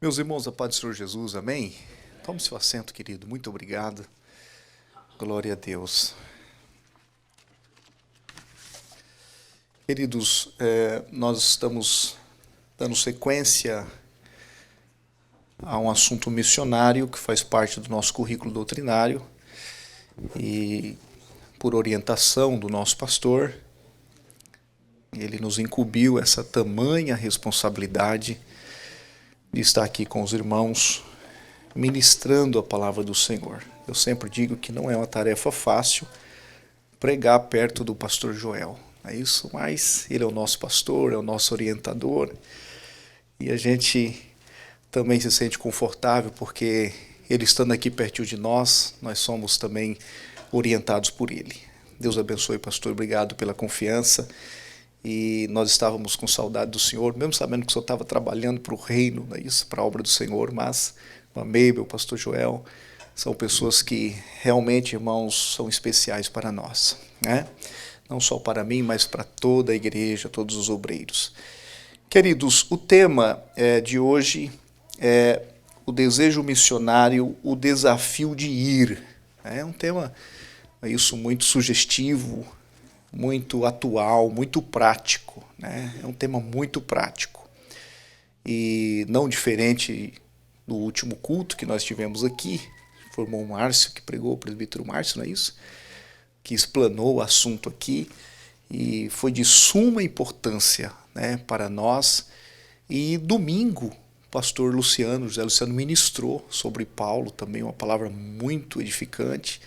Meus irmãos, a paz do Senhor Jesus, amém? Tome seu assento, querido, muito obrigado. Glória a Deus. Queridos, nós estamos dando sequência a um assunto missionário que faz parte do nosso currículo doutrinário e, por orientação do nosso pastor, ele nos incumbiu essa tamanha responsabilidade de estar aqui com os irmãos ministrando a palavra do Senhor. Eu sempre digo que não é uma tarefa fácil pregar perto do pastor Joel, não é isso? Mas ele é o nosso pastor, é o nosso orientador e a gente também se sente confortável porque ele estando aqui pertinho de nós, nós somos também orientados por ele. Deus abençoe, pastor, obrigado pela confiança. E nós estávamos com saudade do Senhor, mesmo sabendo que o Senhor estava trabalhando para o reino, não é isso, para a obra do Senhor, mas a Mabel, o pastor Joel, são pessoas que realmente, irmãos, são especiais para nós, né? Não só para mim, mas para toda a igreja, todos os obreiros. Queridos, o tema de hoje é o desejo missionário, o desafio de ir. É um tema, isso, muito sugestivo, muito atual, muito prático, né? É um tema muito prático. E não diferente do último culto que nós tivemos aqui, formou o Márcio, que pregou, o presbítero Márcio, não é isso? Que explanou o assunto aqui e foi de suma importância, né, para nós. E domingo, o pastor Luciano, José Luciano, ministrou sobre Paulo, também uma palavra muito edificante.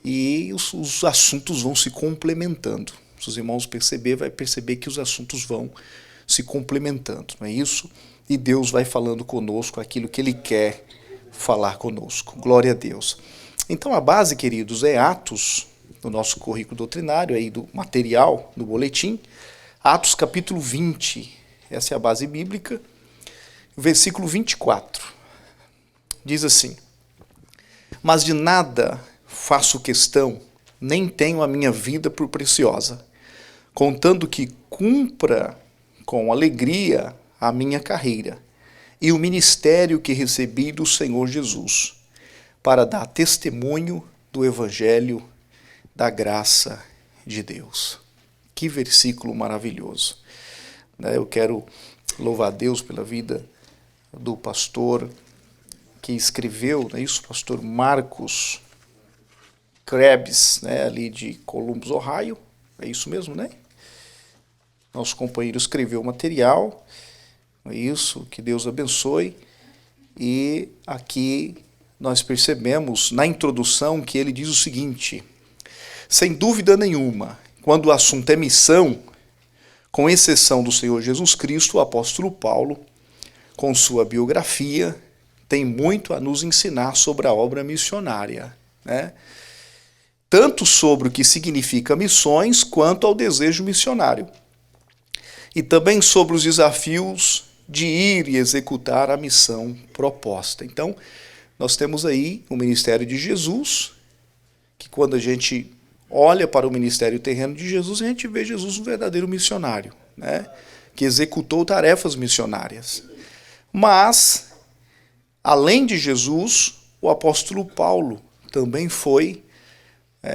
E os assuntos vão se complementando. Se os irmãos vai perceber que os assuntos vão se complementando, não é isso? E Deus vai falando conosco aquilo que Ele quer falar conosco. Glória a Deus. Então a base, queridos, é Atos, no nosso currículo doutrinário, aí do material, do boletim, Atos capítulo 20, essa é a base bíblica, versículo 24. Diz assim: mas de nada faço questão, nem tenho a minha vida por preciosa, contando que cumpra com alegria a minha carreira e o ministério que recebi do Senhor Jesus, para dar testemunho do Evangelho da graça de Deus. Que versículo maravilhoso. Eu quero louvar a Deus pela vida do pastor que escreveu, não é isso, pastor Marcos Krebs, né, ali de Columbus, Ohio, é isso mesmo, né? Nosso companheiro escreveu o material, é isso, que Deus abençoe. E aqui nós percebemos na introdução que ele diz o seguinte: sem dúvida nenhuma, quando o assunto é missão, com exceção do Senhor Jesus Cristo, o apóstolo Paulo, com sua biografia, tem muito a nos ensinar sobre a obra missionária, né? Tanto sobre o que significa missões, quanto ao desejo missionário. E também sobre os desafios de ir e executar a missão proposta. Então, nós temos aí o ministério de Jesus, que quando a gente olha para o ministério terreno de Jesus, a gente vê Jesus um verdadeiro missionário, né? Que executou tarefas missionárias. Mas, além de Jesus, o apóstolo Paulo também foi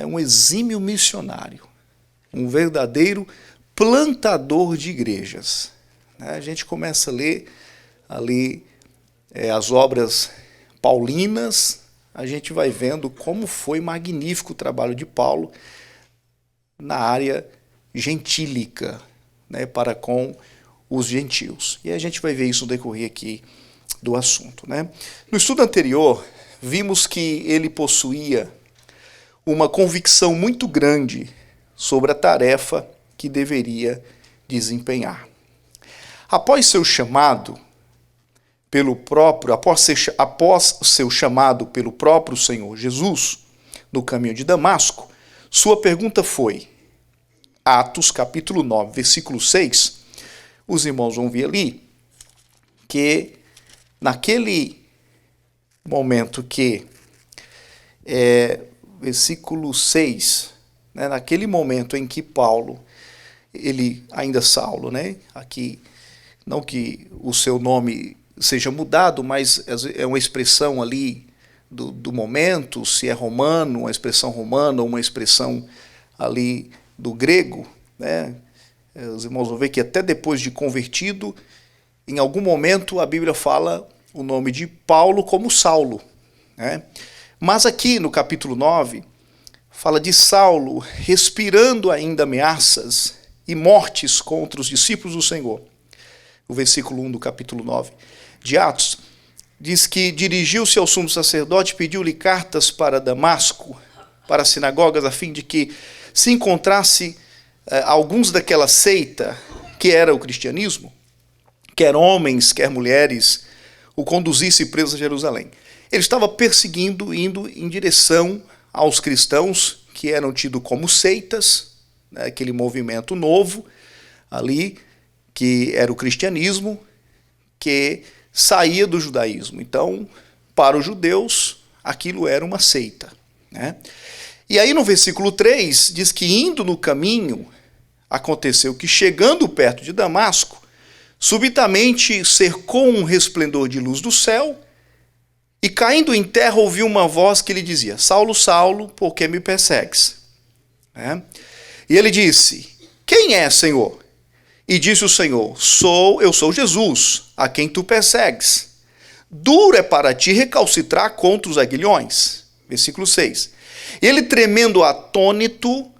um exímio missionário, um verdadeiro plantador de igrejas. A gente começa a ler ali as obras paulinas, a gente vai vendo como foi magnífico o trabalho de Paulo na área gentílica, né, para com os gentios. E a gente vai ver isso no decorrer aqui do assunto, né? No estudo anterior, vimos que ele possuía uma convicção muito grande sobre a tarefa que deveria desempenhar. Após seu chamado após seu chamado pelo próprio Senhor Jesus, no caminho de Damasco, sua pergunta foi, Atos capítulo 9, versículo 6, os irmãos vão ver ali, que naquele momento que versículo 6, né, naquele momento em que Paulo, ele ainda Saulo, né, aqui, não que o seu nome seja mudado, mas é uma expressão ali do momento, se é romano, uma expressão romana ou uma expressão ali do grego, né? Os irmãos vão ver que até depois de convertido, em algum momento a Bíblia fala o nome de Paulo como Saulo, né? Mas aqui no capítulo 9, fala de Saulo respirando ainda ameaças e mortes contra os discípulos do Senhor. O versículo 1 do capítulo 9 de Atos diz que dirigiu-se ao sumo sacerdote, pediu-lhe cartas para Damasco, para as sinagogas, a fim de que se encontrasse alguns daquela seita que era o cristianismo, quer homens, quer mulheres, o conduzisse preso a Jerusalém. Ele estava perseguindo, indo em direção aos cristãos que eram tidos como seitas, né, aquele movimento novo ali, que era o cristianismo, que saía do judaísmo. Então, para os judeus, aquilo era uma seita, né? E aí no versículo 3, diz que indo no caminho, aconteceu que chegando perto de Damasco, subitamente cercou um resplendor de luz do céu, e caindo em terra ouviu uma voz que lhe dizia: Saulo, Saulo, por que me persegues? E ele disse: quem é, Senhor? E disse o Senhor: eu sou Jesus, a quem tu persegues. Duro é para ti recalcitrar contra os aguilhões. Versículo 6. Ele, tremendo atônito,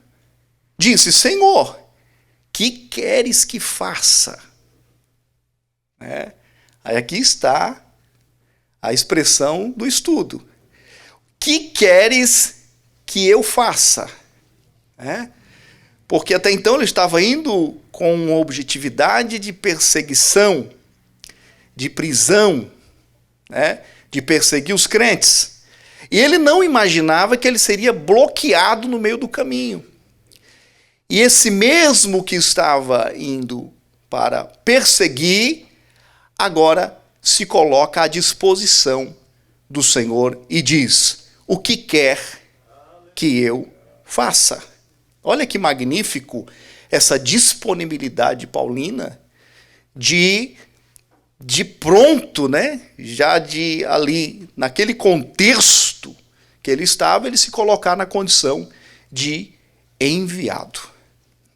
disse: Senhor, que queres que faça? Aí aqui está a expressão do estudo. Que queres que eu faça? Porque até então ele estava indo com uma objetividade de perseguição, de prisão, de perseguir os crentes. E ele não imaginava que ele seria bloqueado no meio do caminho. E esse mesmo que estava indo para perseguir, agora se coloca à disposição do Senhor e diz: o que quer que eu faça? Olha que magnífico essa disponibilidade paulina de pronto, né? Já de ali, naquele contexto que ele estava, ele se colocar na condição de enviado.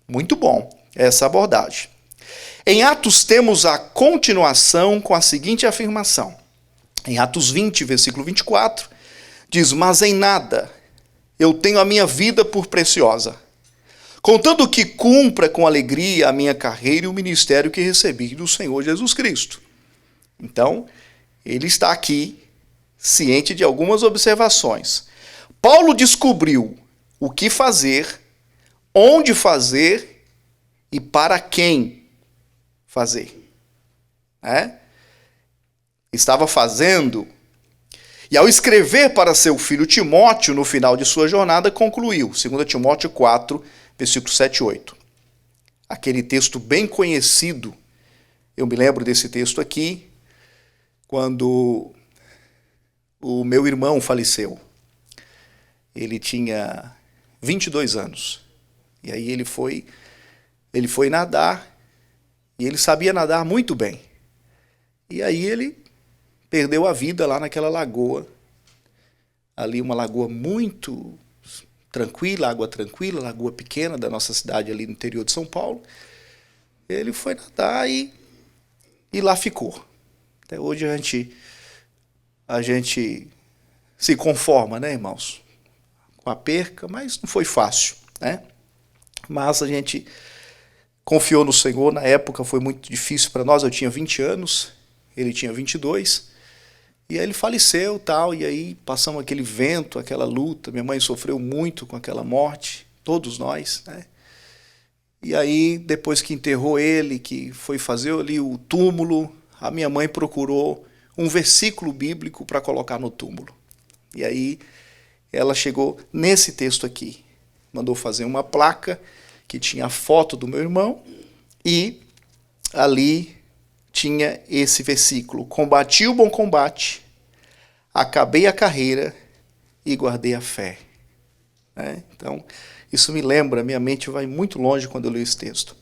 Muito bom essa abordagem. Em Atos temos a continuação com a seguinte afirmação. Em Atos 20, versículo 24, diz: mas em nada eu tenho a minha vida por preciosa, contando que cumpra com alegria a minha carreira e o ministério que recebi do Senhor Jesus Cristo. Então, ele está aqui ciente de algumas observações. Paulo descobriu o que fazer, onde fazer e para quem fazer. Estava fazendo, e ao escrever para seu filho Timóteo, no final de sua jornada, concluiu, 2 Timóteo 4, versículos 7 e 8. Aquele texto bem conhecido, eu me lembro desse texto aqui, quando o meu irmão faleceu. Ele tinha 22 anos. E aí ele foi nadar, e ele sabia nadar muito bem. E aí ele perdeu a vida lá naquela lagoa, ali uma lagoa muito tranquila, água tranquila, lagoa pequena da nossa cidade ali no interior de São Paulo. Ele foi nadar e lá ficou. Até hoje a gente se conforma, né, irmãos, com a perca, mas não foi fácil, né? Mas a gente confiou no Senhor. Na época foi muito difícil para nós, eu tinha 20 anos, ele tinha 22, e aí ele faleceu, tal, e aí passamos aquele vento, aquela luta. Minha mãe sofreu muito com aquela morte, todos nós, né? E aí, depois que enterrou ele, que foi fazer ali o túmulo, a minha mãe procurou um versículo bíblico para colocar no túmulo. E aí ela chegou nesse texto aqui, mandou fazer uma placa que tinha a foto do meu irmão, e ali tinha esse versículo: combati o bom combate, acabei a carreira e guardei a fé. Então, isso me lembra, minha mente vai muito longe quando eu leio esse texto.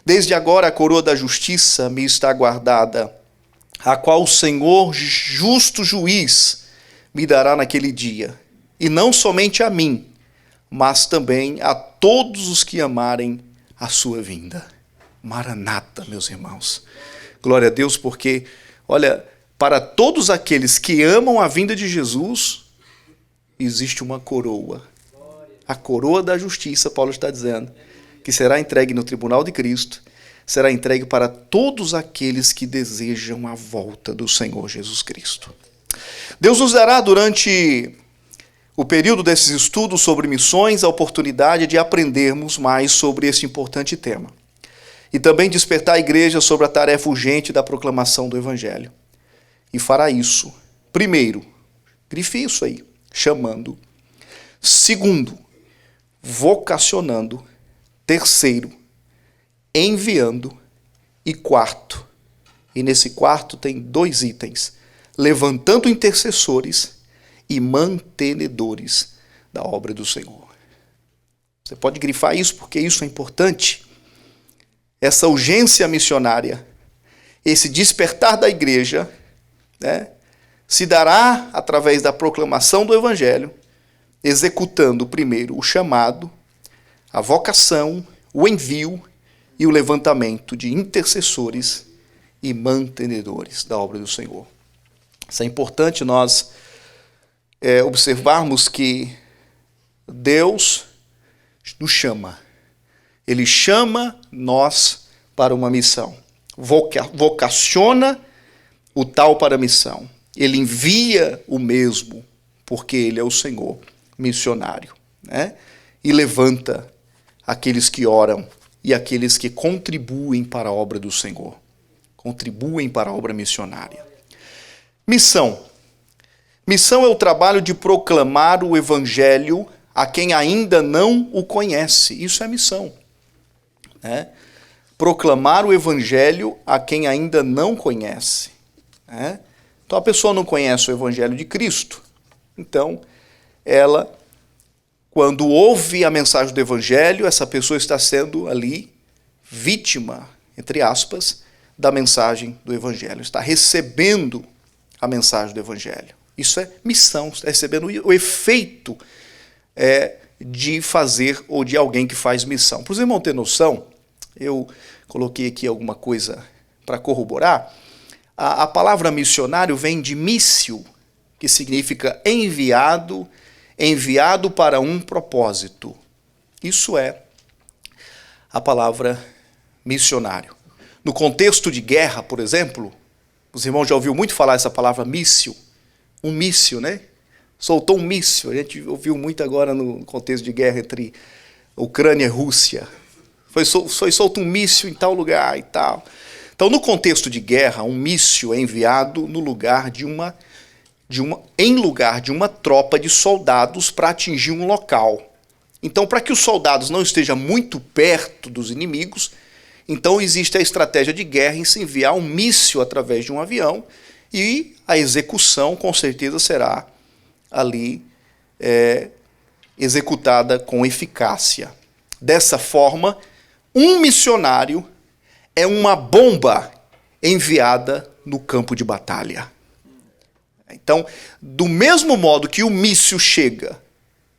Desde agora a coroa da justiça me está guardada, a qual o Senhor, justo juiz, me dará naquele dia, e não somente a mim, mas também a todos os que amarem a sua vinda. Maranata, meus irmãos. Glória a Deus, porque, olha, para todos aqueles que amam a vinda de Jesus, existe uma coroa. A coroa da justiça, Paulo está dizendo, que será entregue no tribunal de Cristo, será entregue para todos aqueles que desejam a volta do Senhor Jesus Cristo. Deus nos dará, durante o período desses estudos sobre missões, a oportunidade de aprendermos mais sobre esse importante tema. E também despertar a igreja sobre a tarefa urgente da proclamação do Evangelho. E fará isso, primeiro, grife isso aí, chamando. Segundo, vocacionando. Terceiro, enviando. E quarto, e nesse quarto tem 2 itens, levantando intercessores e mantenedores da obra do Senhor. Você pode grifar isso porque isso é importante. Essa urgência missionária, esse despertar da igreja, né, se dará através da proclamação do Evangelho, executando primeiro o chamado, a vocação, o envio e o levantamento de intercessores e mantenedores da obra do Senhor. Isso é importante nós observarmos que Deus nos chama. Ele chama nós para uma missão. Vocaciona o tal para a missão. Ele envia o mesmo, porque ele é o Senhor missionário, né? E levanta aqueles que oram e aqueles que contribuem para a obra do Senhor. Contribuem para a obra missionária. Missão. Missão é o trabalho de proclamar o Evangelho a quem ainda não o conhece. Isso é missão, né? Proclamar o Evangelho a quem ainda não conhece, né? Então a pessoa não conhece o Evangelho de Cristo. Então, ela, quando ouve a mensagem do Evangelho, essa pessoa está sendo ali vítima, entre aspas, da mensagem do Evangelho. Está recebendo a mensagem do Evangelho. Isso é missão, está recebendo o efeito de fazer ou de alguém que faz missão. Para os irmãos terem noção, eu coloquei aqui alguma coisa para corroborar. A palavra missionário vem de missio, que significa enviado para um propósito. Isso é a palavra missionário. No contexto de guerra, por exemplo, os irmãos já ouviram muito falar essa palavra míssil. Um míssil, né? Soltou um míssil. A gente ouviu muito agora no contexto de guerra entre Ucrânia e Rússia. Foi solto um míssil em tal lugar e tal. Então, no contexto de guerra, um míssil é enviado em lugar de uma tropa de soldados para atingir um local. Então, para que os soldados não estejam muito perto dos inimigos, então existe a estratégia de guerra em se enviar um míssil através de um avião e a execução, com certeza, será ali executada com eficácia. Dessa forma, um missionário é uma bomba enviada no campo de batalha. Então, do mesmo modo que o míssil chega,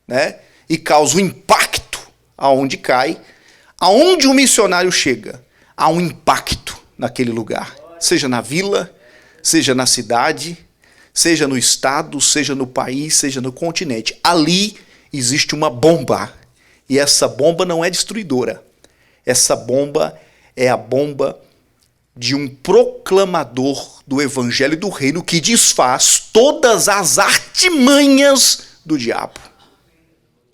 né, e causa um impacto aonde cai, aonde o missionário chega, há um impacto naquele lugar. Seja na vila, seja na cidade, seja no estado, seja no país, seja no continente. Ali existe uma bomba. E essa bomba não é destruidora. Essa bomba é a bomba de um proclamador do evangelho do reino que desfaz todas as artimanhas do diabo.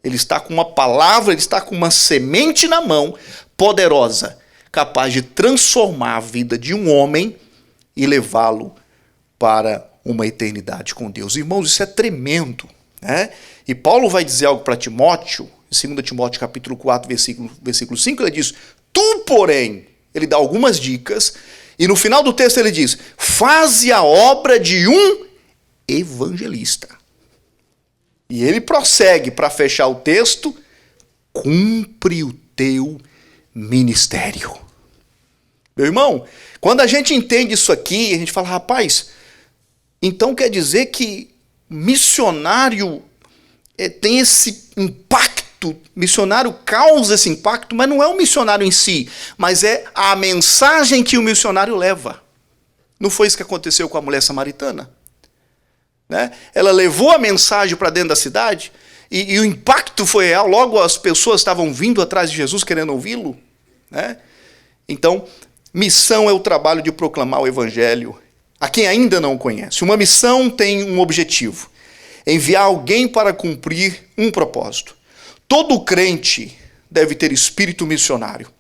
Ele está com uma palavra, ele está com uma semente na mão, poderosa, capaz de transformar a vida de um homem e levá-lo para uma eternidade com Deus. Irmãos, isso é tremendo, né? E Paulo vai dizer algo para Timóteo, em 2 Timóteo capítulo 4, versículo 5, ele diz: tu, porém, ele dá algumas dicas, e no final do texto ele diz: faze a obra de um evangelista. E ele prossegue para fechar o texto: cumpre o teu ministério. Meu irmão, Quando a gente entende isso aqui, a gente fala, rapaz, então quer dizer que missionário tem esse impacto, missionário causa esse impacto, mas não é o missionário em si, mas é a mensagem que o missionário leva. Não foi isso que aconteceu com a mulher samaritana? Né? Ela levou a mensagem para dentro da cidade e o impacto foi real, logo as pessoas estavam vindo atrás de Jesus querendo ouvi-lo. Né? Então, missão é o trabalho de proclamar o evangelho a quem ainda não o conhece. Uma missão tem um objetivo: enviar alguém para cumprir um propósito. Todo crente deve ter espírito missionário.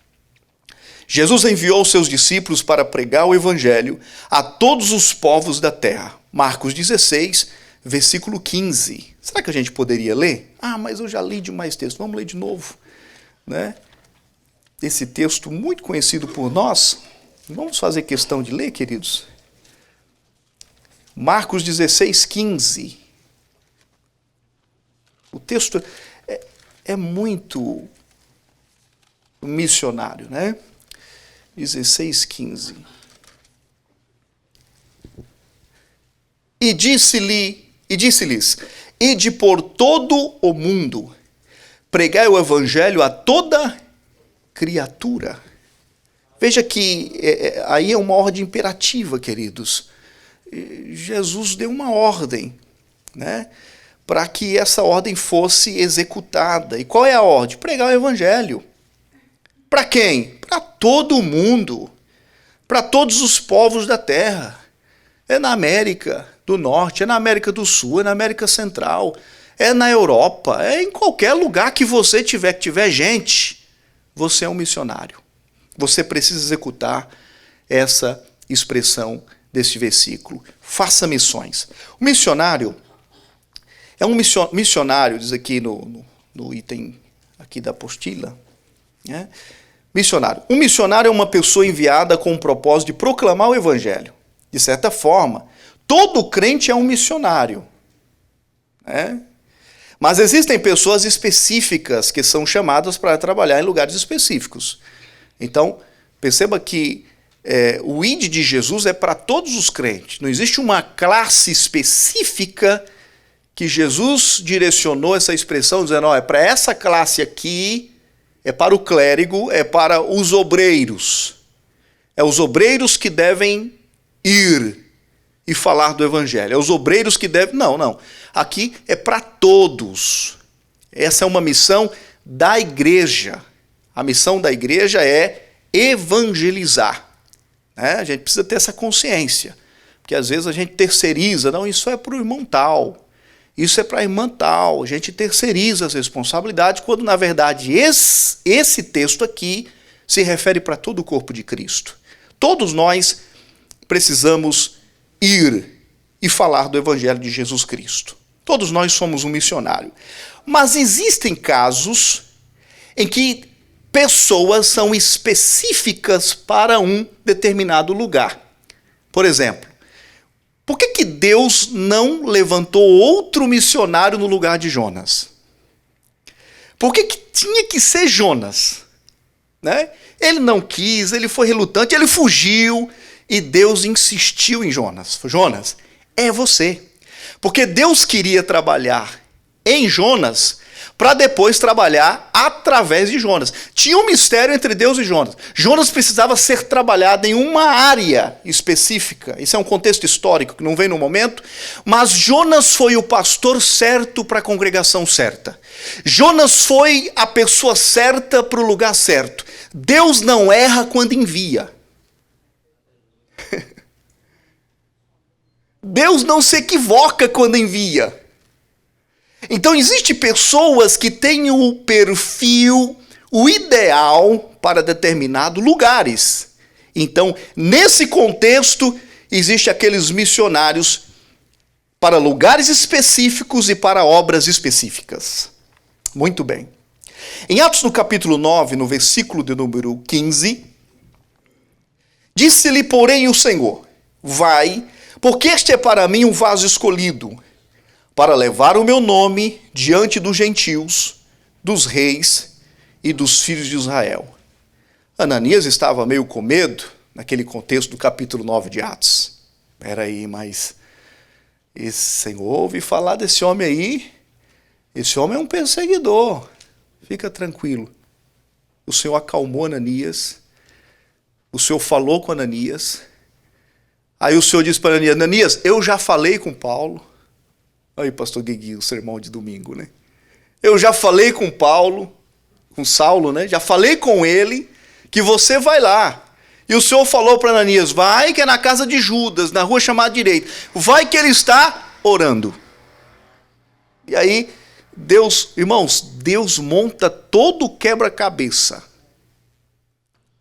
Jesus enviou seus discípulos para pregar o evangelho a todos os povos da terra. Marcos 16, versículo 15. Será que a gente poderia ler? Mas eu já li demais texto. Vamos ler de novo. Né? Esse texto muito conhecido por nós. Vamos fazer questão de ler, queridos? Marcos 16, 15. O texto é muito missionário, né? 16, 15. E disse-lhes, ide por todo o mundo, pregai o evangelho a toda criatura. Veja que aí é uma ordem imperativa, queridos. Jesus deu uma ordem, né, para que essa ordem fosse executada. E qual é a ordem? Pregar o evangelho. Para quem? Para todo mundo, para todos os povos da terra. É na América do Norte, é na América do Sul, é na América Central, é na Europa, é em qualquer lugar que você tiver, que tiver gente, você é um missionário. Você precisa executar essa expressão deste versículo. Faça missões. O missionário é um missionário, diz aqui no item aqui da apostila, né? Missionário. Um missionário é uma pessoa enviada com o propósito de proclamar o evangelho. De certa forma, todo crente é um missionário. Né? Mas existem pessoas específicas que são chamadas para trabalhar em lugares específicos. Então, perceba que o ID de Jesus é para todos os crentes. Não existe uma classe específica que Jesus direcionou essa expressão, dizendo, é para essa classe aqui, é para o clérigo, é para os obreiros. É os obreiros que devem ir e falar do evangelho. É os obreiros que devem... Não. Aqui é para todos. Essa é uma missão da igreja. A missão da igreja é evangelizar. Né? A gente precisa ter essa consciência. Porque às vezes a gente terceiriza. Não, isso é para o irmão tal. Isso é para a irmã tal. A gente terceiriza as responsabilidades, quando na verdade esse texto aqui se refere para todo o corpo de Cristo. Todos nós precisamos ir e falar do evangelho de Jesus Cristo. Todos nós somos um missionário. Mas existem casos em que pessoas são específicas para um determinado lugar. Por exemplo, por que Deus não levantou outro missionário no lugar de Jonas? Por que tinha que ser Jonas? Né? Ele não quis, ele foi relutante, ele fugiu e Deus insistiu em Jonas. Jonas, é você. Porque Deus queria trabalhar em Jonas para depois trabalhar através de Jonas. Tinha um mistério entre Deus e Jonas. Jonas precisava ser trabalhado em uma área específica. Isso é um contexto histórico que não vem no momento. Mas Jonas foi o pastor certo para a congregação certa. Jonas foi a pessoa certa para o lugar certo. Deus não erra quando envia. Deus não se equivoca quando envia. Então, existem pessoas que têm o perfil, o ideal para determinados lugares. Então, nesse contexto, existem aqueles missionários para lugares específicos e para obras específicas. Muito bem. Em Atos no capítulo 9, no versículo de número 15, disse-lhe, porém, o Senhor, vai, porque este é para mim um vaso escolhido, para levar o meu nome diante dos gentios, dos reis e dos filhos de Israel. Ananias estava meio com medo, naquele contexto do capítulo 9 de Atos. Espera aí, mas esse Senhor ouve falar desse homem aí, esse homem é um perseguidor, fica tranquilo. O Senhor acalmou Ananias, o Senhor falou com Ananias, aí o Senhor disse para Ananias, Ananias, eu já falei com Paulo. Aí, pastor Gueguinho, o sermão de domingo, né? Eu já falei com Paulo, com Saulo, né? Já falei com ele que você vai lá. E o Senhor falou para Ananias, vai que é na casa de Judas, na rua chamada direita. Vai que ele está orando. E aí, Deus, irmãos, Deus monta todo o quebra-cabeça.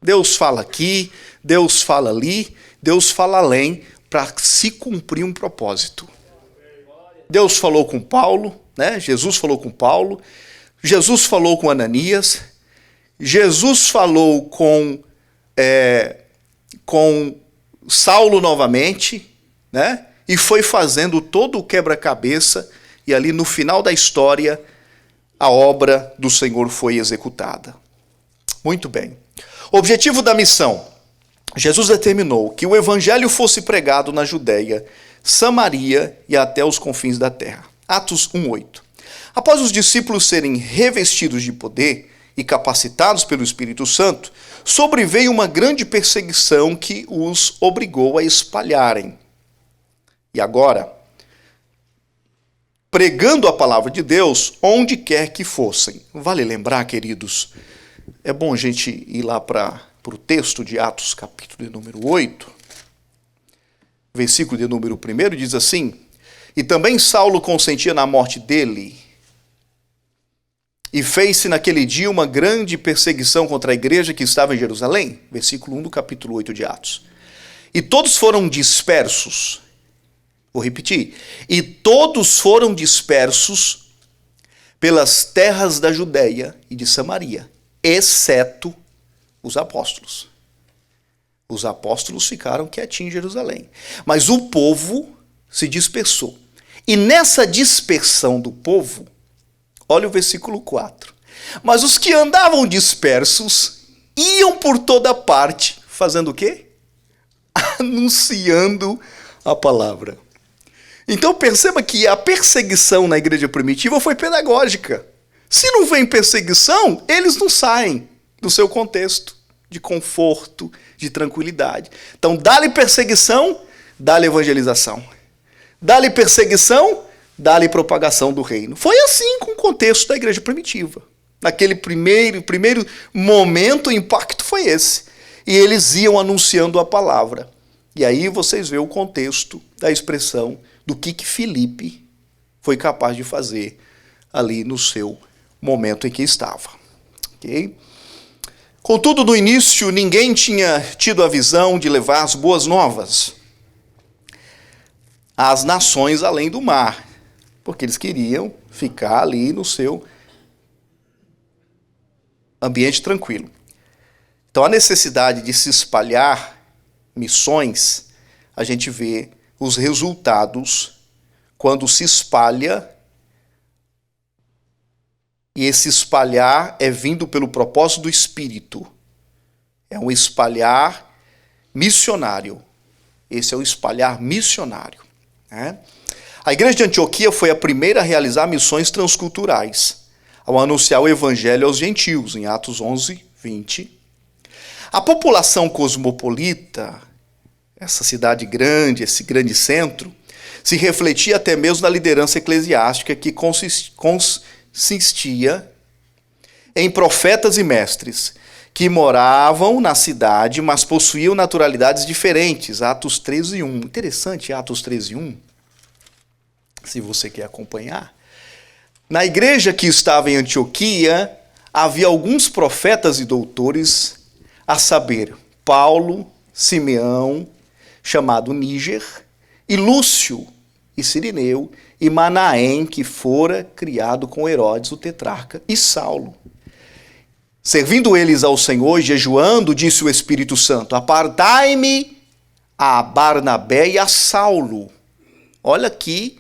Deus fala aqui, Deus fala ali, Deus fala além, para se cumprir um propósito. Deus falou com Paulo, né? Jesus falou com Paulo, Jesus falou com Ananias, Jesus falou com Saulo novamente, né? E foi fazendo todo o quebra-cabeça, e ali no final da história, a obra do Senhor foi executada. Muito bem. O objetivo da missão. Jesus determinou que o evangelho fosse pregado na Judéia, Samaria e até os confins da terra. Atos 1:8. Após os discípulos serem revestidos de poder e capacitados pelo Espírito Santo, sobreveio uma grande perseguição que os obrigou a espalharem. E agora, pregando a palavra de Deus onde quer que fossem. Vale lembrar, queridos, é bom a gente ir lá para o texto de Atos, capítulo de número 8, versículo de número 1, diz assim, e também Saulo consentia na morte dele, e fez-se naquele dia uma grande perseguição contra a igreja que estava em Jerusalém, versículo 1 do capítulo 8 de Atos. E todos foram dispersos, vou repetir, e todos foram dispersos pelas terras da Judéia e de Samaria, exceto os apóstolos. Os apóstolos ficaram quietinhos em Jerusalém. Mas o povo se dispersou. E nessa dispersão do povo, olha o versículo 4. Mas os que andavam dispersos iam por toda parte, fazendo o quê? Anunciando a palavra. Então perceba que a perseguição na igreja primitiva foi pedagógica. Se não vem perseguição, eles não saem do seu contexto de conforto, de tranquilidade. Então, dá-lhe perseguição, dá-lhe evangelização. Dá-lhe perseguição, dá-lhe propagação do reino. Foi assim com o contexto da igreja primitiva. Naquele primeiro momento, o impacto foi esse. E eles iam anunciando a palavra. E aí vocês veem o contexto da expressão do que Filipe foi capaz de fazer ali no seu momento em que estava. Ok? Contudo, no início, ninguém tinha tido a visão de levar as boas novas às nações além do mar, porque eles queriam ficar ali no seu ambiente tranquilo. Então, a necessidade de se espalhar missões, a gente vê os resultados quando se espalha. E esse espalhar é vindo pelo propósito do Espírito. É um espalhar missionário. Esse é o espalhar missionário. Né? A igreja de Antioquia foi a primeira a realizar missões transculturais, ao anunciar o evangelho aos gentios, em Atos 11:20. A população cosmopolita, essa cidade grande, esse grande centro, se refletia até mesmo na liderança eclesiástica que consistia em profetas e mestres que moravam na cidade, mas possuíam naturalidades diferentes. Atos 13:1. Interessante, Atos 13:1. Se você quer acompanhar. Na igreja que estava em Antioquia, havia alguns profetas e doutores, a saber, Paulo, Simeão, chamado Níger, e Lúcio, e Cirineu, e Manaém, que fora criado com Herodes, o tetrarca, e Saulo. Servindo eles ao Senhor, jejuando, disse o Espírito Santo, apartai-me a Barnabé e a Saulo. Olha aqui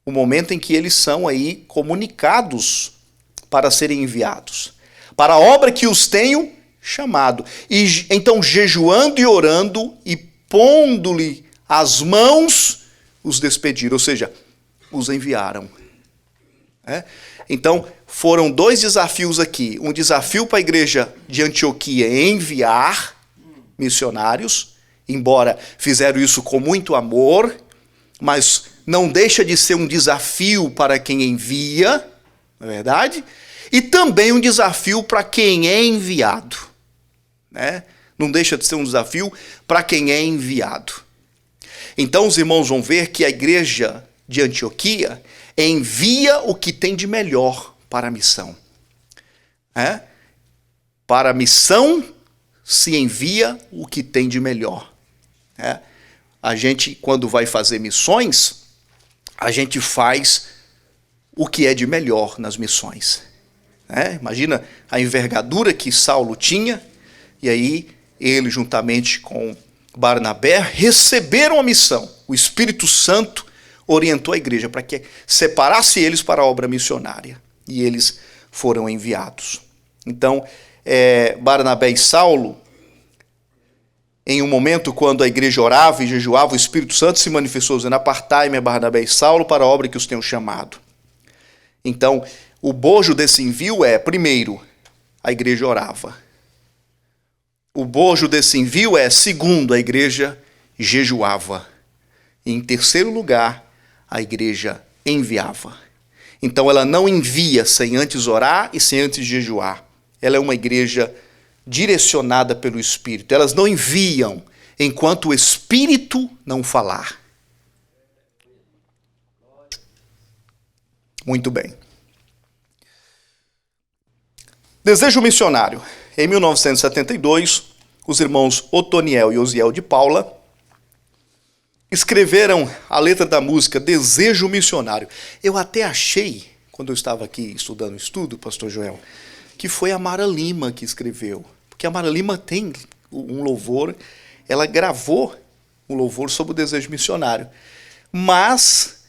o momento em que eles são aí comunicados para serem enviados. Para a obra que os tenho chamado. E então, jejuando e orando e pondo-lhe as mãos, os despediram, ou seja, os enviaram. Então, foram dois desafios aqui. Um desafio para a igreja de Antioquia enviar missionários, embora fizeram isso com muito amor, mas não deixa de ser um desafio para quem envia, não é verdade? E também um desafio para quem é enviado. Né? Não deixa de ser um desafio para quem é enviado. Então os irmãos vão ver que a igreja de Antioquia envia o que tem de melhor para a missão. Para a missão se envia o que tem de melhor. A gente, quando vai fazer missões, a gente faz o que é de melhor nas missões. Imagina a envergadura que Saulo tinha, e aí ele, juntamente com Barnabé, receberam a missão. O Espírito Santo orientou a igreja para que separasse eles para a obra missionária. E eles foram enviados. Então, Barnabé e Saulo, em um momento quando a igreja orava e jejuava, o Espírito Santo se manifestou dizendo: apartai-me, Barnabé e Saulo, para a obra que os tenho chamado. Então, o bojo desse envio é, primeiro, a igreja orava. O bojo desse envio é, segundo, a igreja jejuava. E, em terceiro lugar, a igreja enviava. Então, ela não envia sem antes orar e sem antes jejuar. Ela é uma igreja direcionada pelo Espírito. Elas não enviam enquanto o Espírito não falar. Muito bem. Desejo missionário. Em 1972, os irmãos Otoniel e Osiel de Paula escreveram a letra da música Desejo Missionário. Eu até achei, quando eu estava aqui estudando o estudo, pastor Joel, que foi a Mara Lima que escreveu. Porque a Mara Lima tem um louvor, ela gravou um louvor sobre o desejo missionário. Mas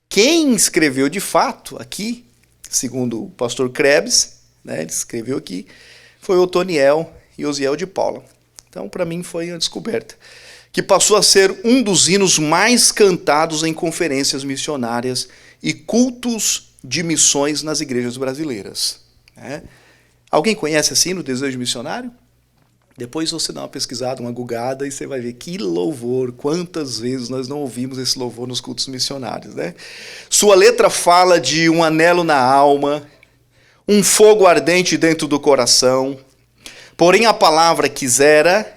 quem escreveu de fato aqui, segundo o pastor Krebs, ele escreveu aqui, foi Otoniel e Osiel de Paula. Então, para mim, foi uma descoberta. Que passou a ser um dos hinos mais cantados em conferências missionárias e cultos de missões nas igrejas brasileiras. Alguém conhece esse hino, Desejo Missionário? Depois você dá uma pesquisada, uma gugada, e você vai ver que louvor, quantas vezes nós não ouvimos esse louvor nos cultos missionários. Sua letra fala de um anelo na alma, um fogo ardente dentro do coração. Porém, a palavra quisera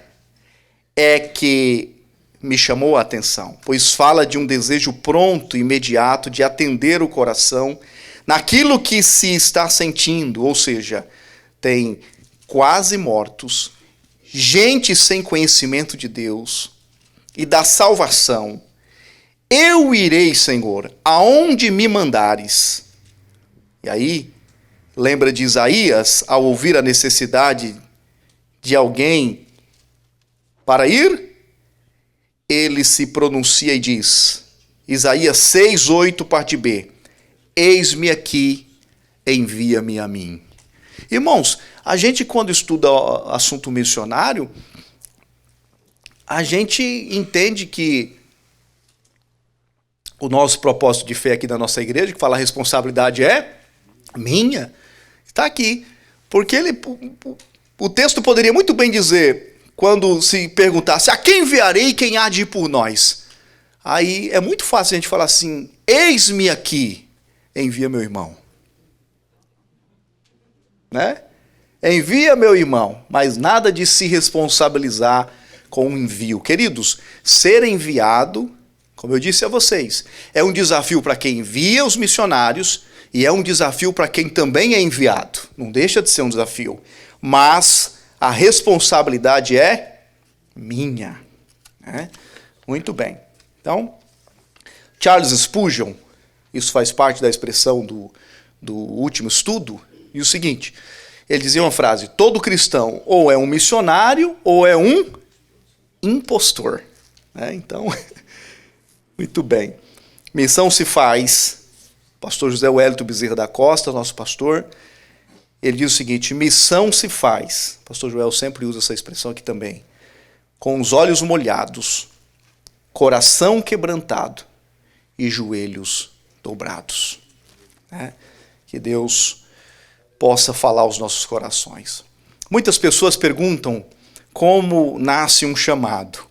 é que me chamou a atenção, pois fala de um desejo pronto, imediato, de atender o coração naquilo que se está sentindo, ou seja, tem quase mortos, gente sem conhecimento de Deus e da salvação. Eu irei, Senhor, aonde me mandares. E aí, lembra de Isaías, ao ouvir a necessidade de alguém para ir? Ele se pronuncia e diz, Isaías 6:8, parte B, eis-me aqui, envia-me a mim. Irmãos, a gente quando estuda assunto missionário, a gente entende que o nosso propósito de fé aqui da nossa igreja, que fala a responsabilidade é minha, está aqui. Porque o texto poderia muito bem dizer, quando se perguntasse, a quem enviarei e quem há de ir por nós? Aí é muito fácil a gente falar assim, eis-me aqui, envia meu irmão. Envia meu irmão, mas nada de se responsabilizar com o envio. Queridos, ser enviado, como eu disse a vocês, é um desafio para quem envia os missionários e é um desafio para quem também é enviado. Não deixa de ser um desafio, mas a responsabilidade é minha. Muito bem. Então, Charles Spurgeon, isso faz parte da expressão do último estudo, e o seguinte, ele dizia uma frase, todo cristão ou é um missionário ou é um impostor. Então, muito bem. Missão se faz, pastor José Wellington Bezerra da Costa, nosso pastor, Ele diz o seguinte: missão se faz, o pastor Joel sempre usa essa expressão aqui também, com os olhos molhados, coração quebrantado e joelhos dobrados. Que Deus possa falar aos nossos corações. Muitas pessoas perguntam como nasce um chamado.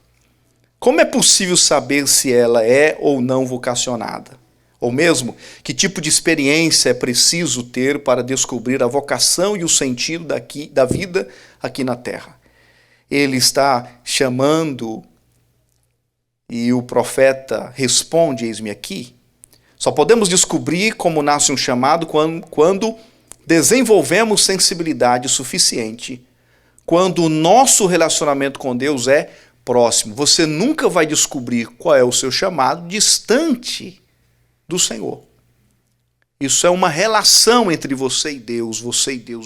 Como é possível saber se ela é ou não vocacionada? Ou mesmo, que tipo de experiência é preciso ter para descobrir a vocação e o sentido da vida aqui na Terra? Ele está chamando e o profeta responde: eis-me aqui. Só podemos descobrir como nasce um chamado quando desenvolvemos sensibilidade suficiente, quando o nosso relacionamento com Deus é próximo. Você nunca vai descobrir qual é o seu chamado distante do Senhor. Isso é uma relação entre você e Deus,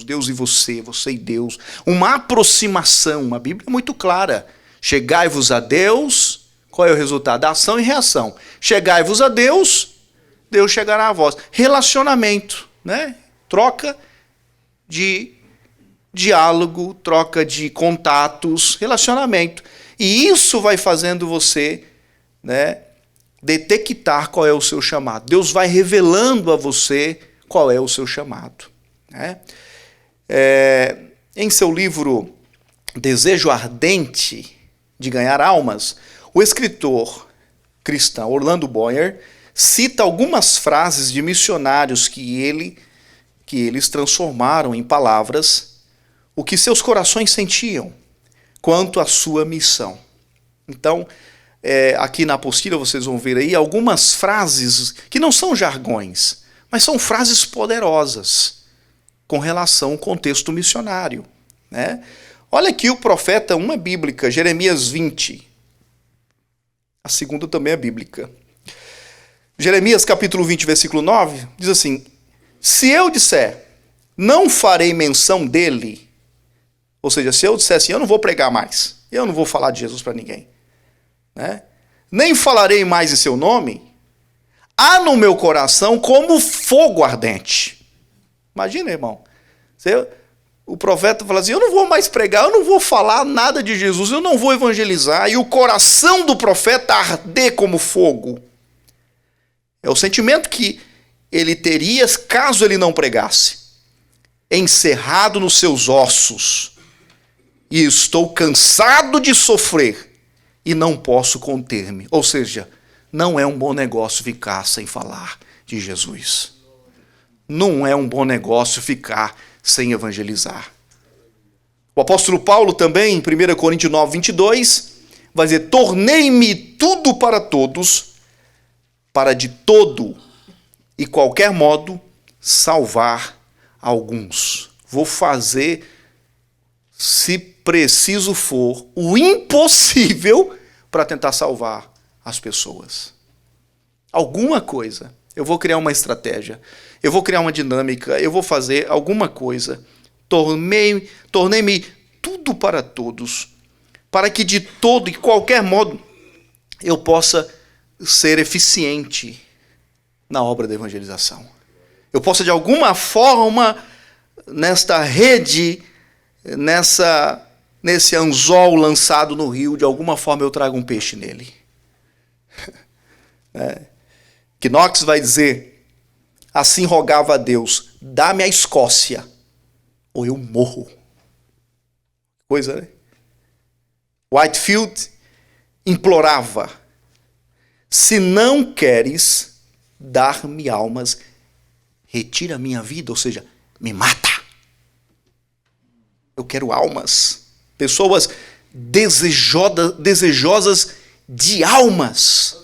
Deus e você e Deus. Uma aproximação. A Bíblia é muito clara. Chegai-vos a Deus. Qual é o resultado? Da ação e reação. Chegai-vos a Deus, Deus chegará a vós. Relacionamento, né? Troca de diálogo, troca de contatos, relacionamento. E isso vai fazendo você, né, detectar qual é o seu chamado. Deus vai revelando a você qual é o seu chamado. Né? Em seu livro Desejo Ardente de Ganhar Almas, o escritor cristão Orlando Boyer cita algumas frases de missionários que eles transformaram em palavras o que seus corações sentiam quanto à sua missão. Então, aqui na apostila vocês vão ver aí algumas frases que não são jargões, mas são frases poderosas com relação ao contexto missionário. Né? Olha aqui o profeta, uma bíblica, Jeremias 20. A segunda também é bíblica. Jeremias capítulo 20, versículo 9, diz assim: se eu disser, não farei menção dele, ou seja, se eu disser assim, eu não vou pregar mais, eu não vou falar de Jesus para ninguém, né? Nem falarei mais em seu nome, há no meu coração como fogo ardente. Imagina, irmão, o profeta fala assim, eu não vou mais pregar, eu não vou falar nada de Jesus, eu não vou evangelizar, e o coração do profeta arder como fogo. É o sentimento que ele teria caso ele não pregasse. Encerrado nos seus ossos, e estou cansado de sofrer, e não posso conter-me. Ou seja, não é um bom negócio ficar sem falar de Jesus. Não é um bom negócio ficar sem evangelizar. O apóstolo Paulo também, em 1 Coríntios 9, 22, vai dizer, tornei-me tudo para todos, para de todo e qualquer modo salvar alguns. Vou fazer, se preciso for, o impossível para tentar salvar as pessoas. Alguma coisa. Eu vou criar uma estratégia. Eu vou criar uma dinâmica. Eu vou fazer alguma coisa. Tornei-me tudo para todos, para que de todo e qualquer modo eu possa ser eficiente na obra da evangelização. Eu possa de alguma forma, nesta rede, nesse anzol lançado no rio, de alguma forma eu trago um peixe nele. Knox vai dizer, assim rogava a Deus, dá-me a Escócia, ou eu morro. Coisa, né? Whitefield implorava, se não queres dar-me almas, retira a minha vida, ou seja, me mata. Eu quero almas, pessoas desejosas de almas.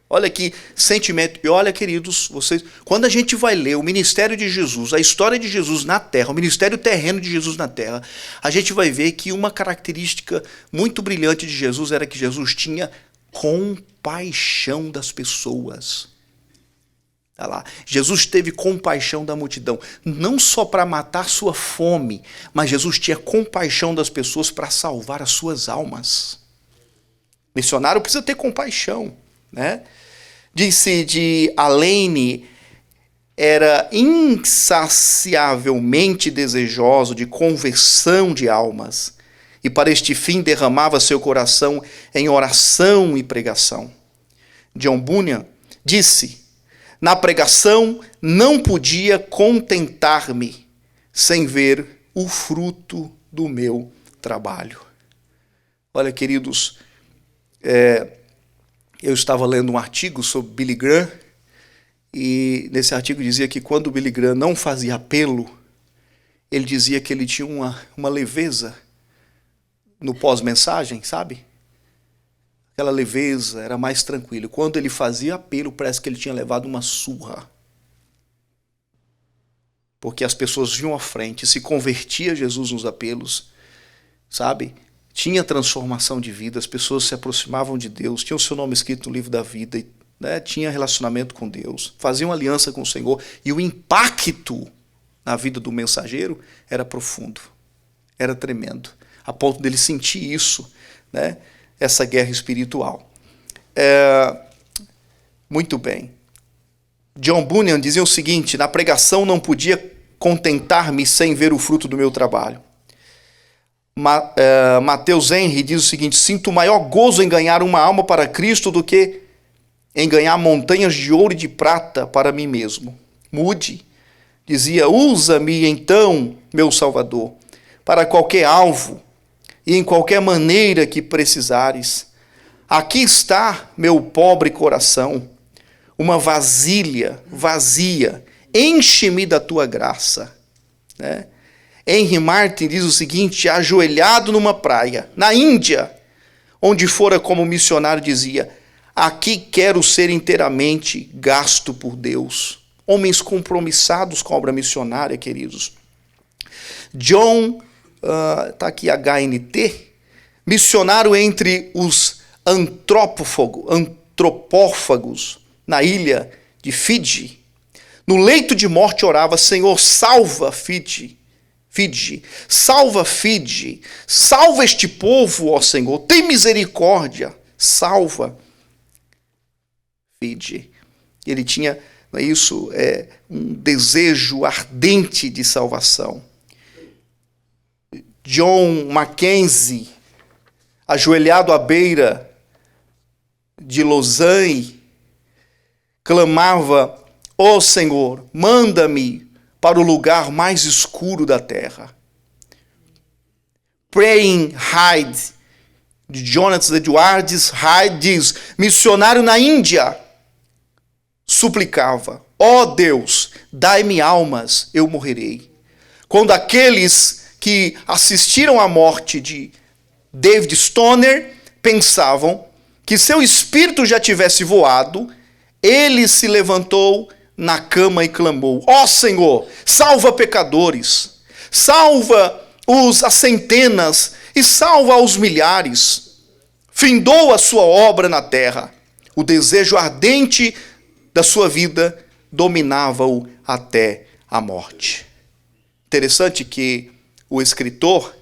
Olha que sentimento. E olha, queridos, vocês, quando a gente vai ler o ministério de Jesus, a história de Jesus na terra, o ministério terreno de Jesus na terra, a gente vai ver que uma característica muito brilhante de Jesus era que Jesus tinha compaixão das pessoas. Olha lá. Jesus teve compaixão da multidão, não só para matar sua fome, mas Jesus tinha compaixão das pessoas para salvar as suas almas. Missionário precisa ter compaixão, né? Disse de Alain era insaciavelmente desejoso de conversão de almas, e para este fim derramava seu coração em oração e pregação. John Bunyan disse: na pregação não podia contentar-me sem ver o fruto do meu trabalho. Olha, queridos, eu estava lendo um artigo sobre Billy Graham, e nesse artigo dizia que quando Billy Graham não fazia apelo, ele dizia que ele tinha uma leveza no pós-mensagem, sabe? Aquela leveza, era mais tranquilo. Quando ele fazia apelo, parece que ele tinha levado uma surra. Porque as pessoas vinham à frente, se convertia a Jesus nos apelos, sabe? Tinha transformação de vida, as pessoas se aproximavam de Deus, tinha o seu nome escrito no livro da vida, né? Tinha relacionamento com Deus, faziam aliança com o Senhor, e o impacto na vida do mensageiro era profundo, era tremendo, a ponto dele sentir isso, né? Essa guerra espiritual. Muito bem. John Bunyan dizia o seguinte: na pregação não podia contentar-me sem ver o fruto do meu trabalho. Mateus Henry diz o seguinte: sinto maior gozo em ganhar uma alma para Cristo do que em ganhar montanhas de ouro e de prata para mim mesmo. Moody dizia: usa-me então, meu Salvador, para qualquer alvo e em qualquer maneira que precisares. Aqui está meu pobre coração, uma vasilha vazia, enche-me da tua graça. Né? Henry Martin diz o seguinte: ajoelhado numa praia, na Índia, onde fora como missionário, dizia: aqui quero ser inteiramente gasto por Deus. Homens compromissados com a obra missionária, queridos. John, está aqui HNT, missionário entre os antropófagos na ilha de Fiji. No leito de morte orava: Senhor, salva Fiji. Salva Fiji. Salva este povo, ó Senhor. Tem misericórdia. Salva Fiji. Ele tinha um desejo ardente de salvação. John Mackenzie, ajoelhado à beira de Lausanne, clamava: ó Senhor, manda-me para o lugar mais escuro da terra. Praying Hyde, de Jonathan Edwards Hyde, diz: missionário na Índia, suplicava: ó Deus, dai-me almas, eu morrerei. Quando aqueles que assistiram à morte de David Stoner pensavam que seu espírito já tivesse voado, ele se levantou na cama e clamou: ó Senhor, salva pecadores, salva as centenas e salva os milhares. Findou a sua obra na terra. O desejo ardente da sua vida dominava-o até a morte. Interessante que o escritor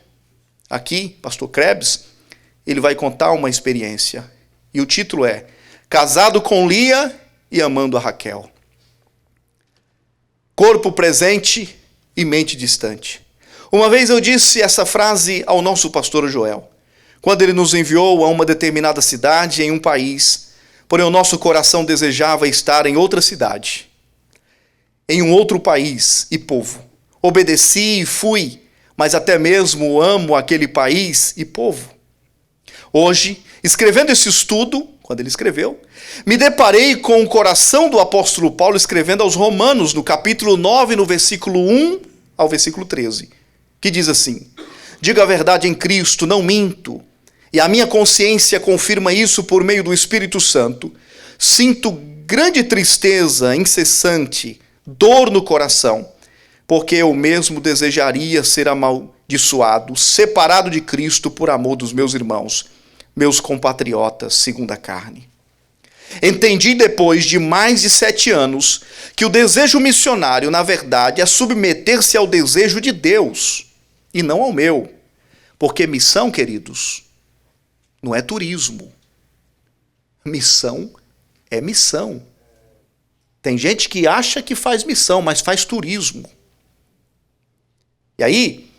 aqui, pastor Krebs, ele vai contar uma experiência. E o título é Casado com Lia e amando a Raquel. Corpo presente e mente distante. Uma vez eu disse essa frase ao nosso pastor Joel, quando ele nos enviou a uma determinada cidade em um país, porém o nosso coração desejava estar em outra cidade, em um outro país e povo. Obedeci e fui, mas até mesmo amo aquele país e povo. Hoje, escrevendo esse estudo, quando ele escreveu, me deparei com o coração do apóstolo Paulo escrevendo aos Romanos, no capítulo 9, no versículo 1 ao versículo 13, que diz assim: diga a verdade em Cristo, não minto, e a minha consciência confirma isso por meio do Espírito Santo. Sinto grande tristeza incessante, dor no coração, porque eu mesmo desejaria ser amaldiçoado, separado de Cristo por amor dos meus irmãos, meus compatriotas segundo a carne. Entendi depois de mais de 7 anos que o desejo missionário, na verdade, é submeter-se ao desejo de Deus e não ao meu. Porque missão, queridos, não é turismo. Missão é missão. Tem gente que acha que faz missão, mas faz turismo. E aí,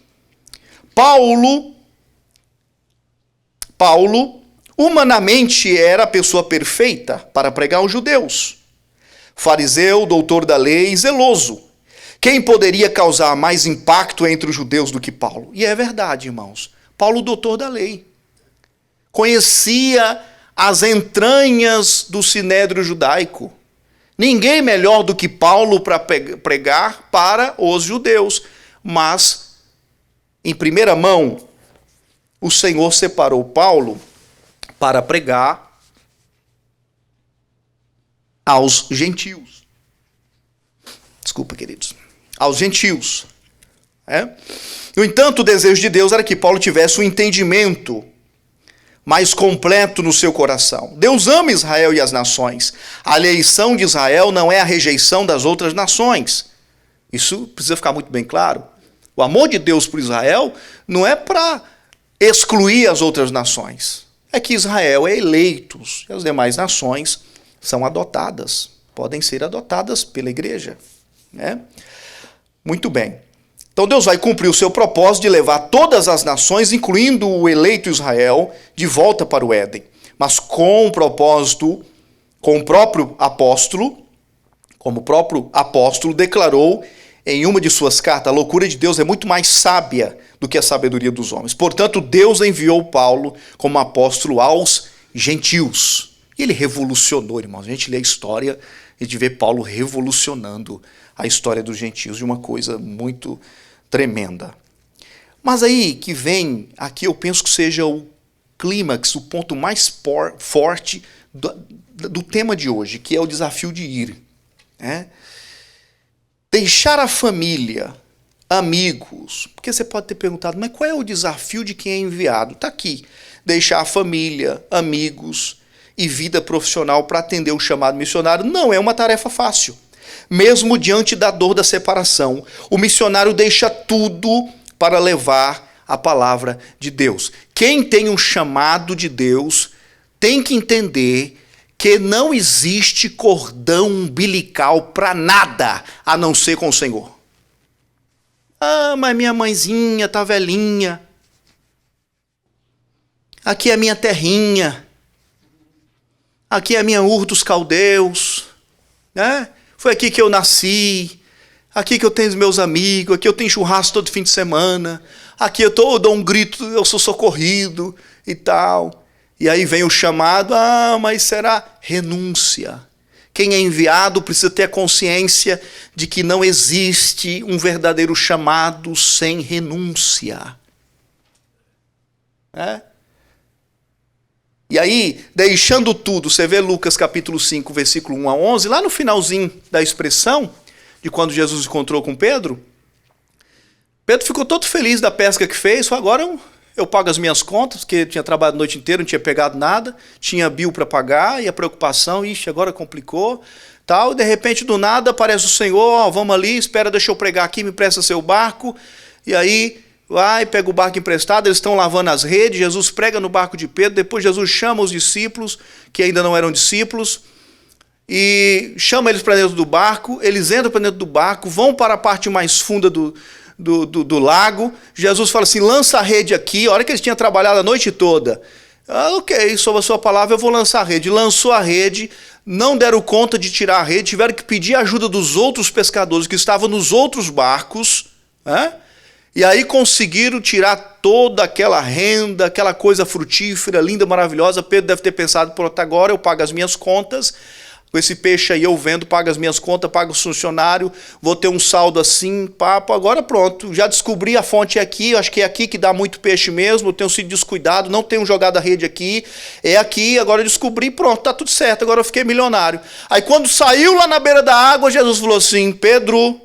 Paulo, humanamente, era a pessoa perfeita para pregar aos judeus. Fariseu, doutor da lei, zeloso. Quem poderia causar mais impacto entre os judeus do que Paulo? E é verdade, irmãos. Paulo, doutor da lei, conhecia as entranhas do sinédrio judaico. Ninguém melhor do que Paulo para pregar para os judeus. Mas, em primeira mão, o Senhor separou Paulo para pregar aos gentios. Desculpa, queridos. Aos gentios. No entanto, o desejo de Deus era que Paulo tivesse um entendimento mais completo no seu coração. Deus ama Israel e as nações. A eleição de Israel não é a rejeição das outras nações. Isso precisa ficar muito bem claro. O amor de Deus por Israel não é para excluir as outras nações. É que Israel é eleito e as demais nações são adotadas. Podem ser adotadas pela igreja. Muito bem. Então Deus vai cumprir o seu propósito de levar todas as nações, incluindo o eleito Israel, de volta para o Éden. Mas com o propósito, com o próprio apóstolo, como o próprio apóstolo declarou em uma de suas cartas, a loucura de Deus é muito mais sábia do que a sabedoria dos homens. Portanto, Deus enviou Paulo como apóstolo aos gentios. E ele revolucionou, irmãos. A gente lê a história e de ver Paulo revolucionando a história dos gentios de uma coisa muito tremenda. Mas aí que vem, aqui eu penso que seja o clímax, o ponto mais forte do tema de hoje, que é o desafio de ir. Deixar a família, amigos, porque você pode ter perguntado, mas qual é o desafio de quem é enviado? Está aqui, deixar a família, amigos e vida profissional para atender o chamado missionário não é uma tarefa fácil. Mesmo diante da dor da separação, o missionário deixa tudo para levar a palavra de Deus. Quem tem um chamado de Deus tem que entender que não existe cordão umbilical para nada a não ser com o Senhor. Ah, mas minha mãezinha tá velhinha. Aqui é a minha terrinha. Aqui é a minha Ur dos Caldeus. Foi aqui que eu nasci. Aqui que eu tenho os meus amigos. Aqui eu tenho churrasco todo fim de semana. Aqui eu dou um grito, eu sou socorrido e tal. E aí vem o chamado, mas será renúncia. Quem é enviado precisa ter a consciência de que não existe um verdadeiro chamado sem renúncia. E aí, deixando tudo, você vê Lucas capítulo 5, versículo 1 a 11, lá no finalzinho da expressão, de quando Jesus encontrou com Pedro, Pedro ficou todo feliz da pesca que fez, falou, agora eu pago as minhas contas, porque tinha trabalhado a noite inteira, não tinha pegado nada, tinha bill para pagar, e a preocupação, agora complicou, tal, e de repente do nada aparece o Senhor, vamos ali, espera, deixa eu pregar aqui, me presta seu barco, e aí vai, pega o barco emprestado, eles estão lavando as redes, Jesus prega no barco de Pedro, depois Jesus chama os discípulos, que ainda não eram discípulos, e chama eles para dentro do barco, eles entram para dentro do barco, vão para a parte mais funda do lago. Jesus fala assim, lança a rede aqui. A hora que eles tinham trabalhado a noite toda, ok, sob a sua palavra eu vou lançar a rede. Lançou a rede, não deram conta de tirar a rede, tiveram que pedir ajuda dos outros pescadores que estavam nos outros barcos, e aí conseguiram tirar toda aquela renda, aquela coisa frutífera, linda, maravilhosa. Pedro deve ter pensado, pronto, agora eu pago as minhas contas, com esse peixe aí eu vendo, pago as minhas contas, pago o funcionário, vou ter um saldo assim, papo, agora pronto, já descobri a fonte aqui, acho que é aqui que dá muito peixe mesmo, eu tenho sido descuidado, não tenho jogado a rede aqui, é aqui, agora eu descobri, pronto, tá tudo certo, agora eu fiquei milionário. Aí quando saiu lá na beira da água, Jesus falou assim, Pedro,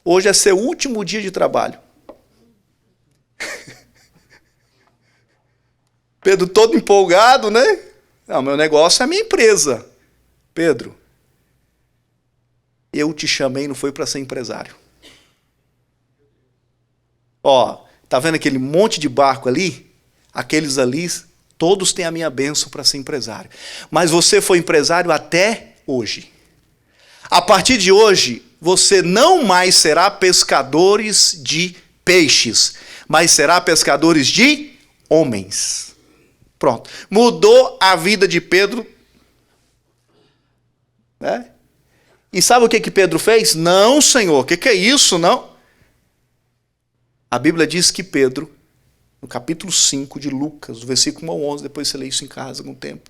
hoje é seu último dia de trabalho. Pedro todo empolgado, né? Não, meu negócio é a minha empresa. Pedro, eu te chamei, não foi para ser empresário. Tá vendo aquele monte de barco ali? Aqueles ali, todos têm a minha bênção para ser empresário. Mas você foi empresário até hoje. A partir de hoje, você não mais será pescadores de peixes, mas será pescadores de homens. Pronto. Mudou a vida de Pedro. Né? E sabe o que Pedro fez? Não, Senhor, o que é isso? Não. A Bíblia diz que Pedro, no capítulo 5 de Lucas, do versículo 1 ao 11, depois você lê isso em casa com o tempo,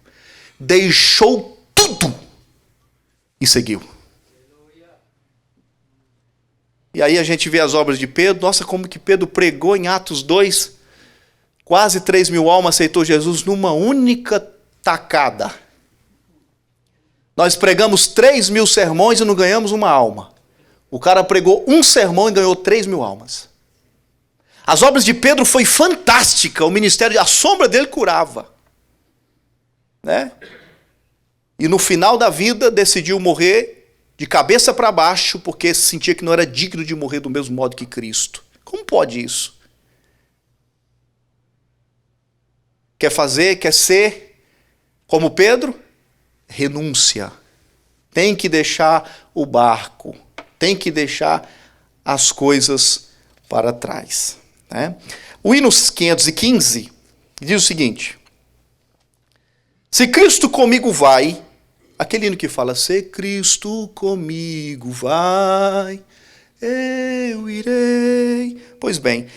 deixou tudo e seguiu. E aí a gente vê as obras de Pedro. Nossa, como que Pedro pregou em Atos 2. Quase 3.000 almas aceitou Jesus numa única tacada. Nós pregamos 3.000 sermões e não ganhamos uma alma. O cara pregou um sermão e ganhou 3.000 almas. As obras de Pedro foi fantástica. O ministério, a sombra dele curava. Né? E no final da vida decidiu morrer de cabeça para baixo, porque sentia que não era digno de morrer do mesmo modo que Cristo. Como pode isso? Quer ser como Pedro? Renúncia. Tem que deixar o barco. Tem que deixar as coisas para trás. Né? O hino 515 diz o seguinte: se Cristo comigo vai, aquele hino que fala, se Cristo comigo vai, eu irei. Pois bem,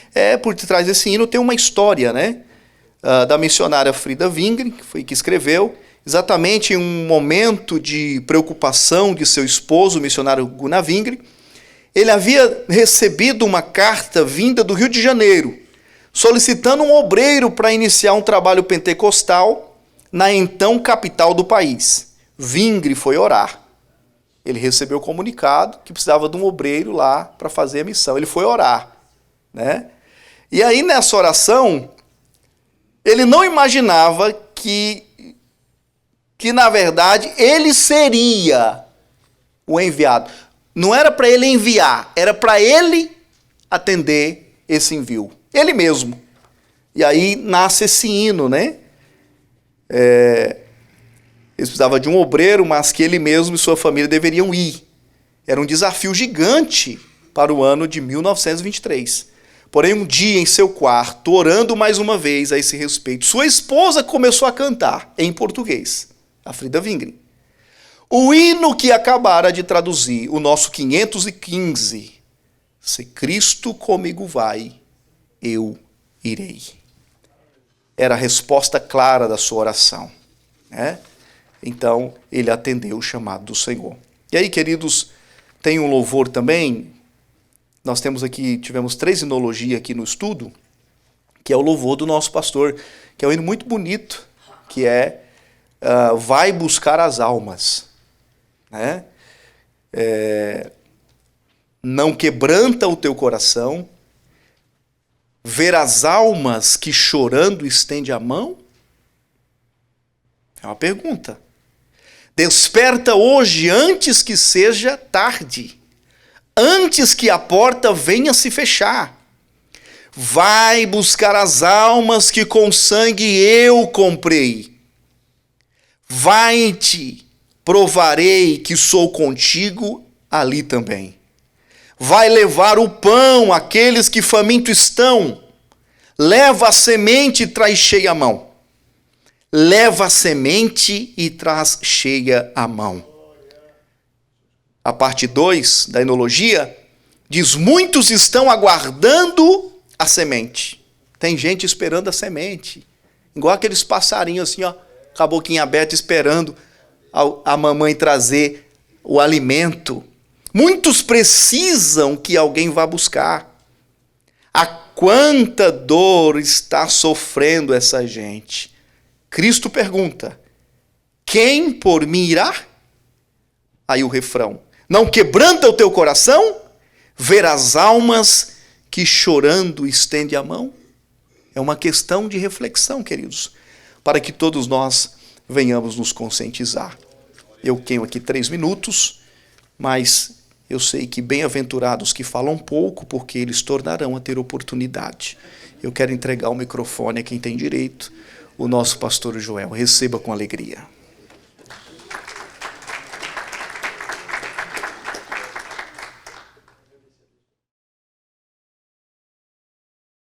por detrás desse hino tem uma história, né? Da missionária Frida Wingren, que foi que escreveu, exatamente em um momento de preocupação de seu esposo, o missionário Gunnar Wingren. Ele havia recebido uma carta vinda do Rio de Janeiro, solicitando um obreiro para iniciar um trabalho pentecostal na então capital do país. Wingren foi orar. Ele recebeu o comunicado que precisava de um obreiro lá para fazer a missão. Ele foi orar. Né? E aí nessa oração, ele não imaginava que na verdade ele seria o enviado. Não era para ele enviar, era para ele atender esse envio. Ele mesmo. E aí nasce esse hino, né? Eles precisavam de um obreiro, mas que ele mesmo e sua família deveriam ir. Era um desafio gigante para o ano de 1923. Porém, um dia em seu quarto, orando mais uma vez a esse respeito, sua esposa começou a cantar em português, a Frida Wingren, o hino que acabara de traduzir, o nosso 515. Se Cristo comigo vai, eu irei. Era a resposta clara da sua oração. Né? Então, ele atendeu o chamado do Senhor. E aí, queridos, tem um louvor também. Nós tivemos 3 hinologias aqui no estudo, que é o louvor do nosso pastor, que é um hino muito bonito, que é Vai buscar as almas. Né? Não quebranta o teu coração, ver as almas que chorando estende a mão? É uma pergunta. Desperta hoje antes que seja tarde, antes que a porta venha se fechar. Vai buscar as almas que com sangue eu comprei. Vai-te, provarei que sou contigo ali também. Vai levar o pão àqueles que famintos estão. Leva a semente e traz cheia a mão. Leva a semente e traz cheia a mão. A parte 2 da enologia diz, muitos estão aguardando a semente. Tem gente esperando a semente. Igual aqueles passarinhos assim, ó, com a boquinha aberta, esperando a mamãe trazer o alimento. Muitos precisam que alguém vá buscar. A quanta dor está sofrendo essa gente. Cristo pergunta, quem por mim irá? Aí o refrão, não quebranta o teu coração? Ver as almas que chorando estende a mão? É uma questão de reflexão, queridos, para que todos nós venhamos nos conscientizar. Eu tenho aqui 3 minutos, mas eu sei que bem-aventurados que falam pouco, porque eles tornarão a ter oportunidade. Eu quero entregar o microfone a quem tem direito, o nosso pastor Joel. Receba com alegria.